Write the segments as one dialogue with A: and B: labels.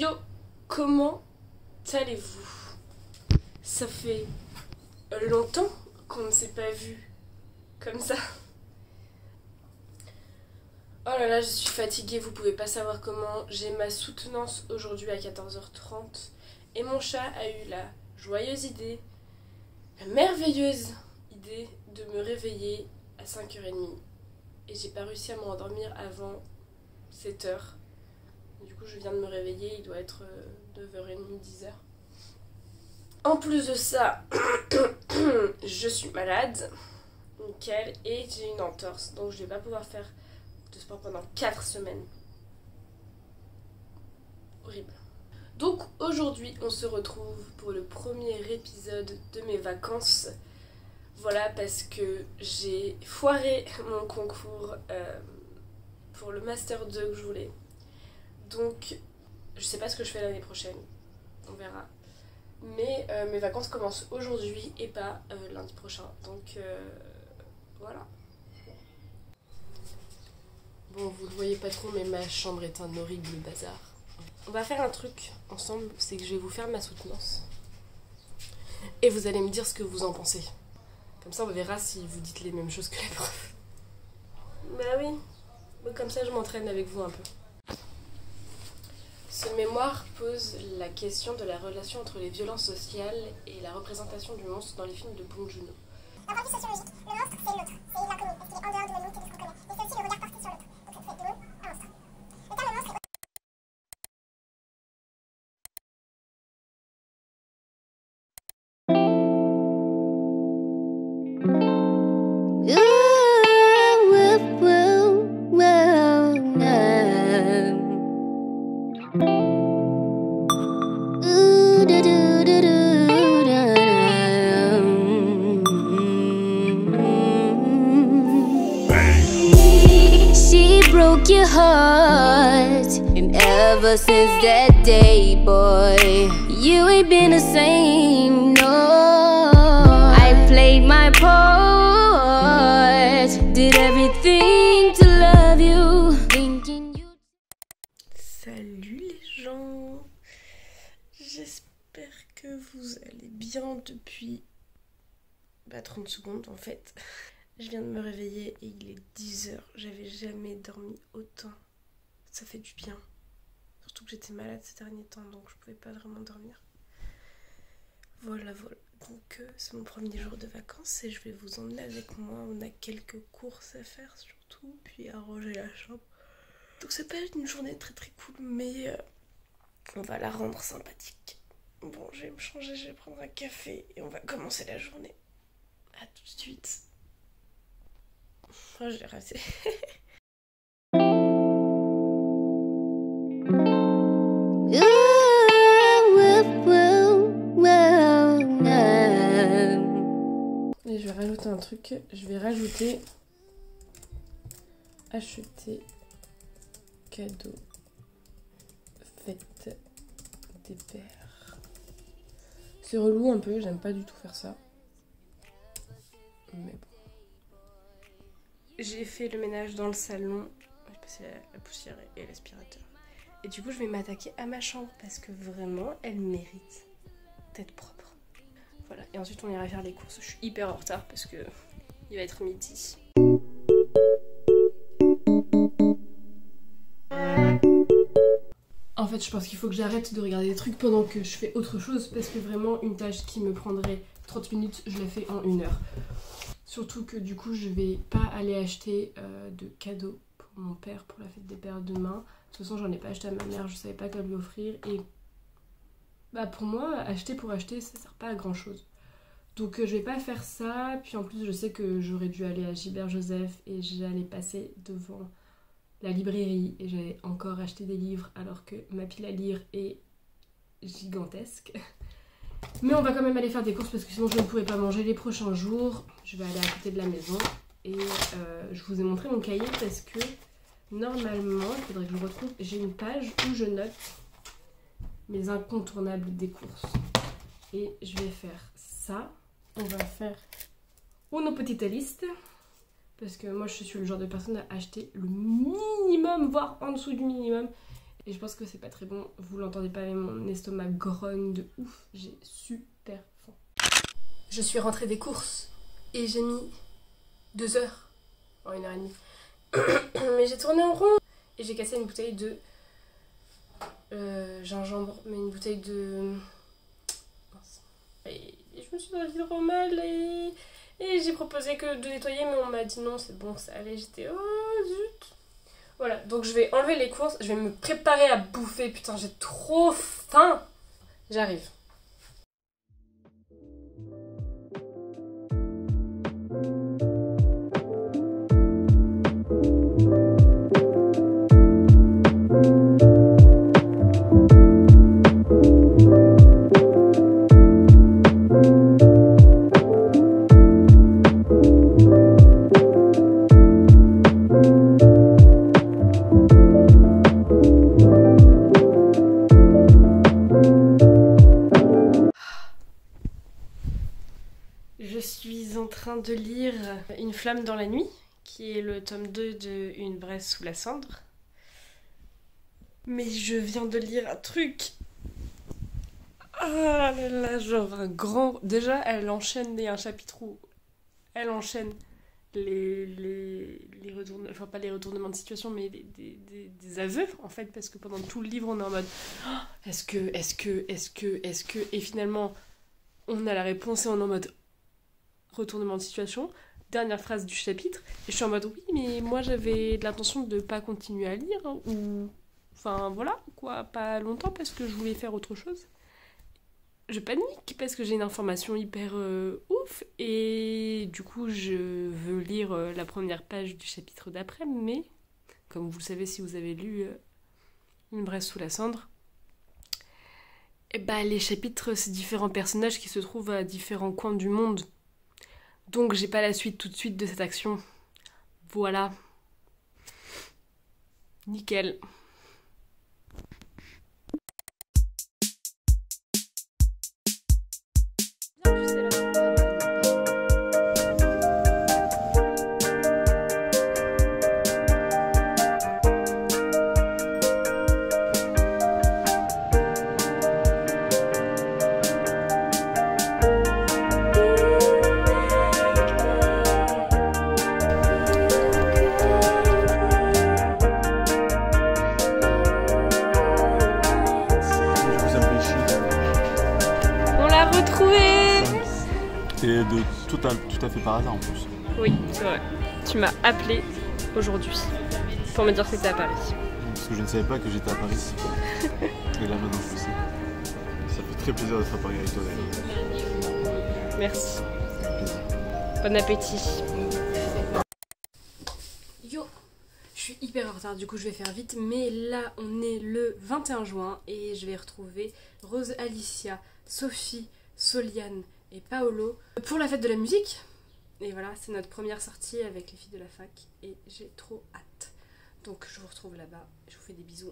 A: Yo, comment allez-vous? Ça fait longtemps qu'on ne s'est pas vu comme ça. Oh là là, je suis fatiguée, vous pouvez pas savoir comment. J'ai ma soutenance aujourd'hui à 14h30 et mon chat a eu la joyeuse idée, la merveilleuse idée de me réveiller à 5h30 et j'ai pas réussi à me rendormir avant 7h. Du coup je viens de me réveiller, il doit être 9h30, 10h. En plus de ça, je suis malade, nickel, et j'ai une entorse, donc je vais pas pouvoir faire de sport pendant 4 semaines. Horrible. Donc aujourd'hui on se retrouve pour le premier épisode de mes vacances. Voilà, parce que j'ai foiré mon concours pour le Master 2 que je voulais. Donc je sais pas ce que je fais l'année prochaine, on verra. Mais mes vacances commencent aujourd'hui et pas lundi prochain. Donc voilà. Bon, vous le voyez pas trop, mais ma chambre est un horrible bazar. On va faire un truc ensemble, c'est que je vais vous faire ma soutenance. Et vous allez me dire ce que vous en pensez. Comme ça, on verra si vous dites les mêmes choses que les profs. Bah oui, comme ça je m'entraîne avec vous un peu. Ce mémoire pose la question de la relation entre les violences sociales et la représentation du monstre dans les films de Bong Joon-ho.
B: D'un point de vue sociologique, le monstre c'est l'autre, c'est l'inconnu, parce qu'il est en dehors de la limite de ce qu'on connaît. Et c'est aussi le regard porté sur l'autre. Donc ça fait de nous un monstre. Le terme monstre est your heart, and ever since that day, boy, you ain't been the same, no. I played my part, did everything to love you, thinking you.
A: Salut les gens, j'espère que vous allez bien depuis 30 secondes en fait. Je viens de me réveiller et il est 10h. J'avais jamais dormi autant. Ça fait du bien. Surtout que j'étais malade ces derniers temps, donc je pouvais pas vraiment dormir. Voilà. Donc c'est mon premier jour de vacances et je vais vous emmener avec moi. On a quelques courses à faire surtout, puis à ranger la chambre. Donc c'est pas une journée très très cool, mais on va la rendre sympathique. Bon, je vais me changer, je vais prendre un café et on va commencer la journée. À tout de suite. Oh, j'ai raté. Et je vais rajouter un truc. Je vais rajouter acheter cadeau fête des pères. C'est relou un peu, j'aime pas du tout faire ça. Mais bon. J'ai fait le ménage dans le salon, j'ai passé la poussière et l'aspirateur. Et du coup, je vais m'attaquer à ma chambre parce que vraiment, elle mérite d'être propre. Voilà, et ensuite on ira faire les courses. Je suis hyper en retard parce que il va être midi. En fait, je pense qu'il faut que j'arrête de regarder des trucs pendant que je fais autre chose parce que vraiment, une tâche qui me prendrait 30 minutes, je la fais en 1 heure. Surtout que du coup je vais pas aller acheter de cadeaux pour mon père pour la fête des pères demain. De toute façon j'en ai pas acheté à ma mère, je savais pas quoi lui offrir. Et pour moi acheter pour acheter ça sert pas à grand chose. Donc je vais pas faire ça. Puis en plus je sais que j'aurais dû aller à Gilbert Joseph et j'allais passer devant la librairie et j'allais encore acheter des livres alors que ma pile à lire est gigantesque. Mais on va quand même aller faire des courses parce que sinon je ne pourrai pas manger les prochains jours. Je vais aller à côté de la maison et je vous ai montré mon cahier parce que normalement, il faudrait que je retrouve, j'ai une page où je note mes incontournables des courses. Et je vais faire ça. On va faire une petite liste parce que moi je suis le genre de personne à acheter le minimum, voire en dessous du minimum. Et je pense que c'est pas très bon, vous l'entendez pas mais mon estomac grogne de ouf, j'ai super faim. Je suis rentrée des courses et j'ai mis 2 heures en 1h30. Mais j'ai tourné en rond et j'ai cassé une bouteille de gingembre, mais une bouteille de... Et je me suis sentie trop mal et j'ai proposé que de nettoyer mais on m'a dit non c'est bon ça allait, j'étais oh zut. Voilà, donc je vais enlever les courses, je vais me préparer à bouffer, putain j'ai trop faim. J'arrive. Je suis en train de lire Une flamme dans la nuit, qui est le tome 2 de Une braise sous la cendre. Mais je viens de lire un truc. Ah là là, genre un grand... Déjà, elle enchaîne un chapitre où elle enchaîne les retournements... Enfin, pas les retournements de situation, mais des aveux, en fait, parce que pendant tout le livre, on est en mode... Oh, est-ce que... Et finalement, on a la réponse et on est en mode... Retournement de situation, dernière phrase du chapitre, et je suis en mode oui mais moi j'avais l'intention de pas continuer à lire, hein, ou enfin voilà quoi, pas longtemps parce que je voulais faire autre chose. Je panique parce que j'ai une information hyper ouf et du coup je veux lire la première page du chapitre d'après, mais comme vous le savez si vous avez lu Une braise sous la cendre, et bah les chapitres c'est différents personnages qui se trouvent à différents coins du monde. Donc j'ai pas la suite tout de suite de cette action. Voilà. Nickel.
C: Et de tout à fait par hasard en plus.
A: Oui, c'est vrai. Tu m'as appelé aujourd'hui pour me dire que t'étais à Paris.
C: Parce que je ne savais pas que j'étais à Paris. Et là maintenant je le sais. Ça fait très plaisir d'être à Paris avec toi d'ailleurs.
A: Merci. Bon appétit. Yo, je suis hyper en retard, du coup je vais faire vite. Mais là on est le 21 juin et je vais retrouver Rose Alicia, Sophie, Soliane et Paolo pour la fête de la musique. Et voilà, c'est notre première sortie avec les filles de la fac et j'ai trop hâte. Donc je vous retrouve là-bas, je vous fais des bisous.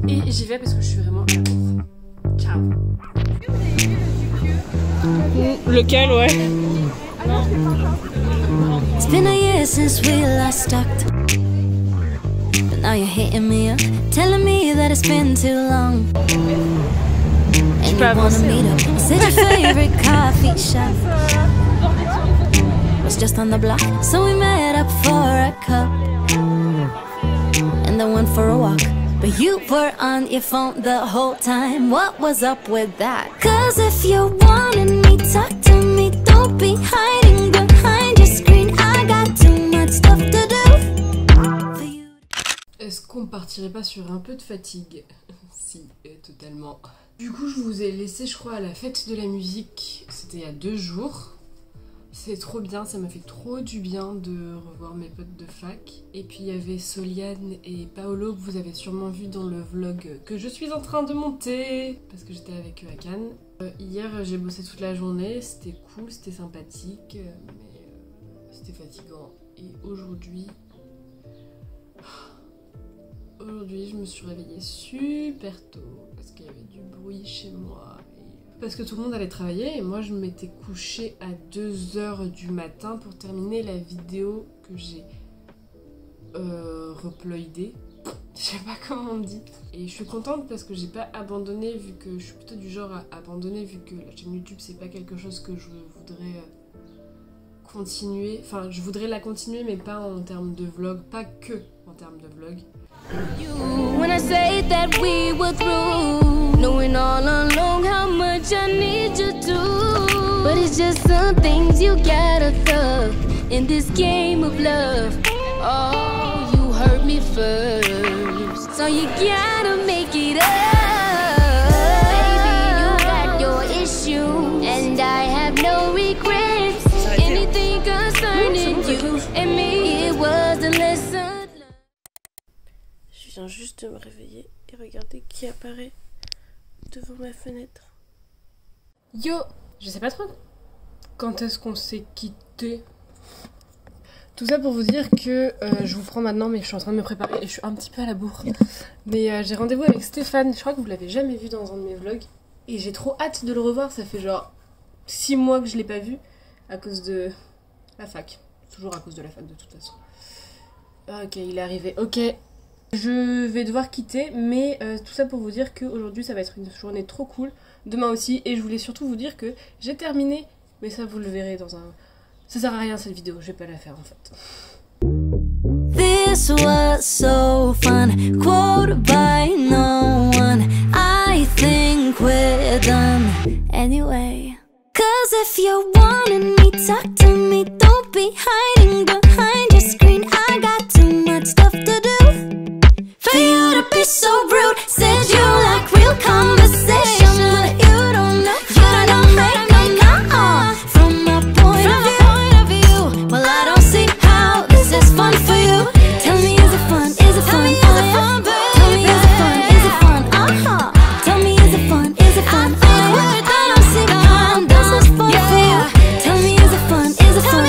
A: Et j'y vais parce que je suis vraiment à la bourre. Ciao. Lequel, ouais.
B: It's been a year since we last talked, but now you're hitting me up, telling me that it's been too long. And you wanna meet up, is it your favorite coffee shop? Was just on the block, so we met up for a cup, and then went for a walk. But you were on your phone the whole time. What was up with that? 'Cause if you wanted me, talk to me. Don't be hiding behind your screen. I got too much stuff to do.
A: Est-ce qu'on partirait pas sur un peu de fatigue? Si, totalement. Du coup, je vous ai laissé, je crois, à la fête de la musique. C'était il y a 2 jours. C'est trop bien, ça m'a fait trop du bien de revoir mes potes de fac. Et puis il y avait Soliane et Paolo que vous avez sûrement vu dans le vlog que je suis en train de monter parce que j'étais avec eux à Cannes. Hier j'ai bossé toute la journée, c'était cool, c'était sympathique, mais c'était fatigant. Et aujourd'hui je me suis réveillée super tôt parce qu'il y avait du bruit chez moi. Parce que tout le monde allait travailler et moi je m'étais couchée à 2h du matin pour terminer la vidéo que j'ai reploidée. Je sais pas comment on dit. Et je suis contente parce que j'ai pas abandonné, vu que je suis plutôt du genre à abandonner, vu que la chaîne YouTube c'est pas quelque chose que je voudrais continuer. Enfin, je voudrais la continuer, mais pas en termes de vlog, pas que en termes de vlog.
B: When I say that we were through, knowing all along how much I need you to, but it's just some things you gotta thug in this game of love. Oh, you hurt me first, so you gotta make it up. Baby, you got your issue, and I have no regrets. Anything concerning you and me, it was a lesson.
D: Je viens juste de me réveiller et regardez qui apparaît devant ma fenêtre.
A: Yo, je sais pas trop quand est-ce qu'on s'est quitté. Tout ça pour vous dire que je vous prends maintenant, mais je suis en train de me préparer et je suis un petit peu à la bourre. Mais j'ai rendez-vous avec Stéphane, je crois que vous l'avez jamais vu dans un de mes vlogs. Et j'ai trop hâte de le revoir, ça fait genre 6 mois que je l'ai pas vu à cause de la fac. Toujours à cause de la fac de toute façon. Ok, il est arrivé, ok. Je vais devoir quitter, mais tout ça pour vous dire qu'aujourd'hui ça va être une journée trop cool. Demain aussi, et je voulais surtout vous dire que j'ai terminé, mais ça vous le verrez dans un... Ça sert à rien cette vidéo, je vais pas la faire en fait.
B: This was so fun, quoted by no one. I think we're done anyway. Cause if you wanted me, talk to me. Don't be hiding behind your screen. I got too much stuff to do for you to be so rude. Said you like real conversation, but you don't know how to make them from my point of view. Well, I don't see how this is fun for you. Tell me, is it fun? Is it fun? Tell me, is it fun? Is it fun? Tell me, is it fun? Is it fun? I don't see how this is fun for you. Tell me, is it fun? Is it fun?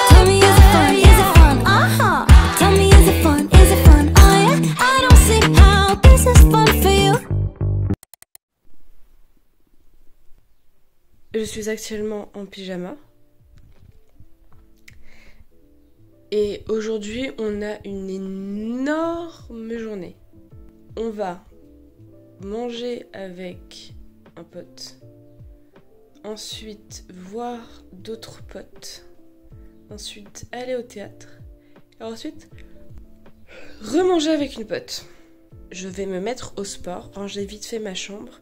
B: Tell me, is it fun? Is it fun? Tell me, is it fun? Is it fun? I don't see how this is fun for you.
D: Je suis actuellement en pyjama. Et aujourd'hui, on a une énorme journée. On va manger avec un pote. Ensuite, voir d'autres potes. Ensuite, aller au théâtre. Et ensuite, remanger avec une pote. Je vais me mettre au sport, ranger vite fait ma chambre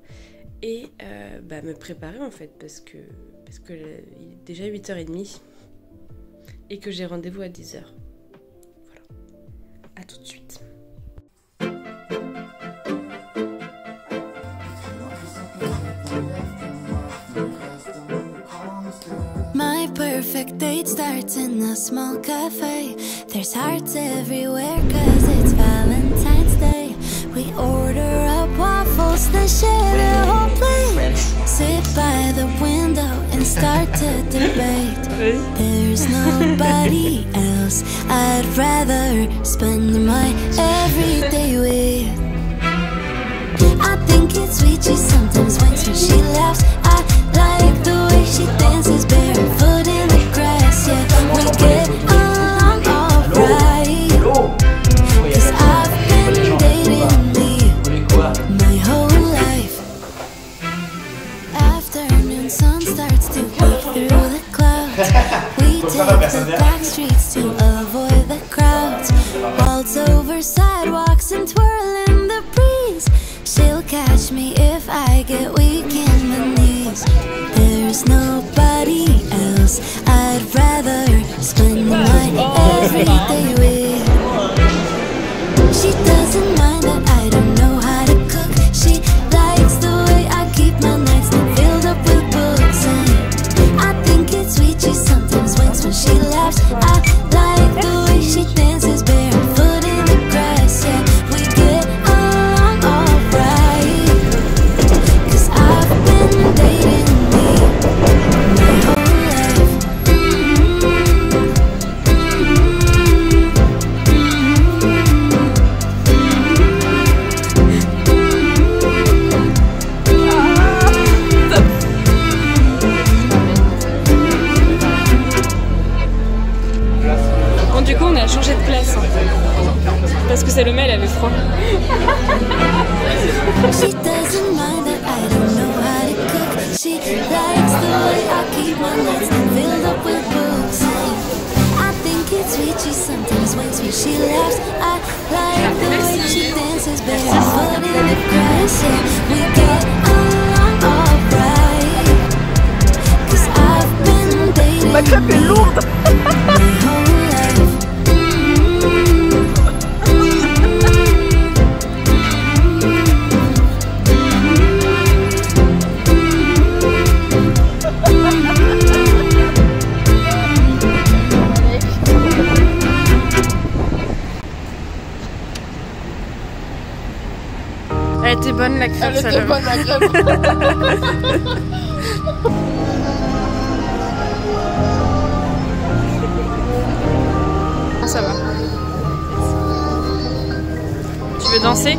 D: et me préparer en fait parce que il est déjà 8h30 et que j'ai rendez-vous à 10h. Voilà. À tout de suite.
B: My perfect date starts in a small cafe. There's hearts everywhere cause it's Valentine's Day. We order up waffles, then share the whole plate. Sit by the window and start to debate. There's nobody else I'd rather spend my everyday with. I think it's sweet, she sometimes winks when she laughs. I like the way she dances barefoot in the grass. Yeah, we get along alright. Cause I've been dating me my whole life. Afternoon sun starts to peek through the clouds. We take the back streets to avoid the crowds. Waltz over sidewalks and twirl in the breeze. She'll catch me if I get weak in the knees. There's nobody else I'd rather spend my everyday with. She doesn't mind that I don't know how to cook. She likes the way I keep my nightstand filled up with books. And I think it's sweet, she sometimes winks when she laughs. I like the way she dances barefoot in the grass. Yeah, we get along alright. Cause I've been dating me my whole life.
E: place. Hein. Parce que Salomé, elle avait froid.
B: She doesn't mind that I don't know how to cook. She likes the way I keep my nights filled up with books. I think it's sweet, she sometimes wakes when she laughs. I like the way she dances barefoot in the grass. Yeah, we get along alright. 'Cause I've been dating
F: Ma cape est lourde.
B: my whole life.
E: Elle était bonne la crêpe,
F: Elle était bonne la crêpe.
E: Ça va. Tu veux danser ?